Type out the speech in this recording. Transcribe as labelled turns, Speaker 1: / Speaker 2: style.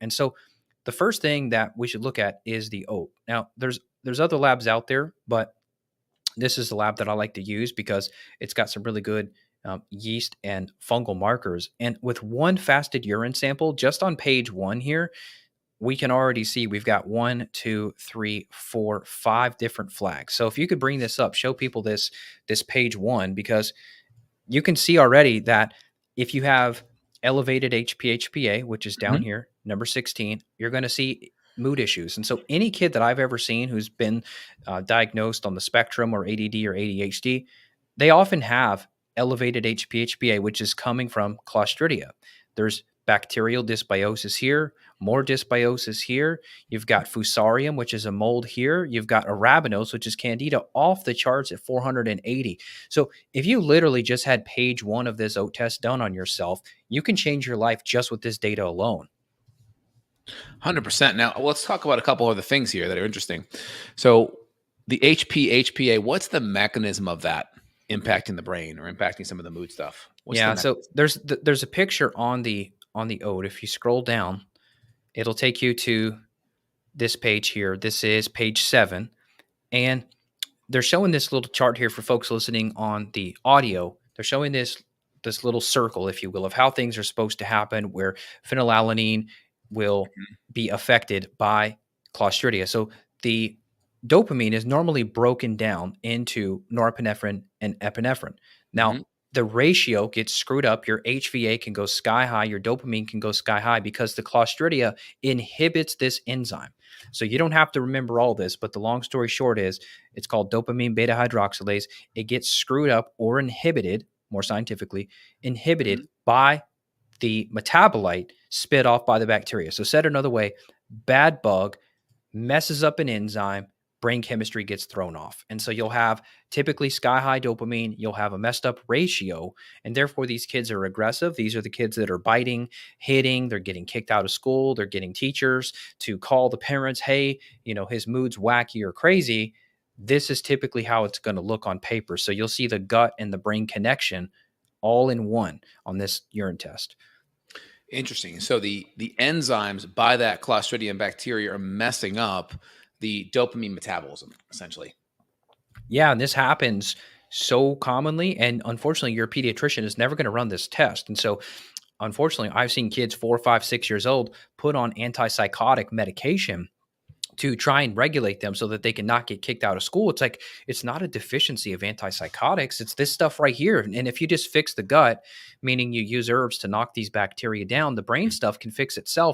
Speaker 1: And so the first thing that we should look at is the OAT. Now, there's other labs out there, but this is the lab that I like to use because it's got some really good yeast and fungal markers. And with one fasted urine sample, just on page 1 here, we can already see we've got 1, 2, 3, 4, 5 different flags. So if you could bring this up, show people this page 1, because you can see already that if you have elevated HPA, which is down here, number 16, you're going to see mood issues. And so any kid that I've ever seen who's been diagnosed on the spectrum or ADD or ADHD, they often have elevated HPA, which is coming from Clostridia. There's bacterial dysbiosis here, more dysbiosis here. You've got Fusarium, which is a mold here. You've got Arabinose, which is Candida, off the charts at 480. So if you literally just had page 1 of this OAT test done on yourself, you can change your life just with this data alone.
Speaker 2: 100%. Now, let's talk about a couple other things here that are interesting. So the HPA, what's the mechanism of that impacting the brain or impacting some of the mood stuff?
Speaker 1: So there's a picture on the OAT. If you scroll down, it'll take you to this page here. This is page 7. And they're showing this little chart here for folks listening on the audio. They're showing this little circle, if you will, of how things are supposed to happen, where phenylalanine will be affected by Clostridia. So the dopamine is normally broken down into norepinephrine and epinephrine. Now, the ratio gets screwed up. Your HVA can go sky high. Your dopamine can go sky high because the Clostridia inhibits this enzyme. So you don't have to remember all this, but the long story short is it's called dopamine beta hydroxylase. It gets screwed up or inhibited, more scientifically, inhibited by the metabolite spit off by the bacteria. So said another way, bad bug messes up an enzyme, brain chemistry gets thrown off. And so you'll have typically sky high dopamine, you'll have a messed up ratio, and therefore these kids are aggressive. These are the kids that are biting, hitting, they're getting kicked out of school, they're getting teachers to call the parents, hey, his mood's wacky or crazy. This is typically how it's going to look on paper. So you'll see the gut and the brain connection all in one on this urine test.
Speaker 2: Interesting. So the enzymes by that Clostridium bacteria are messing up the dopamine metabolism, essentially.
Speaker 1: Yeah, and this happens so commonly. And unfortunately, your pediatrician is never going to run this test. And so, unfortunately, I've seen kids 4, 5, 6 years old put on antipsychotic medication to try and regulate them so that they can not get kicked out of school. It's like, it's not a deficiency of antipsychotics. It's this stuff right here. And if you just fix the gut, meaning you use herbs to knock these bacteria down, the brain stuff can fix itself.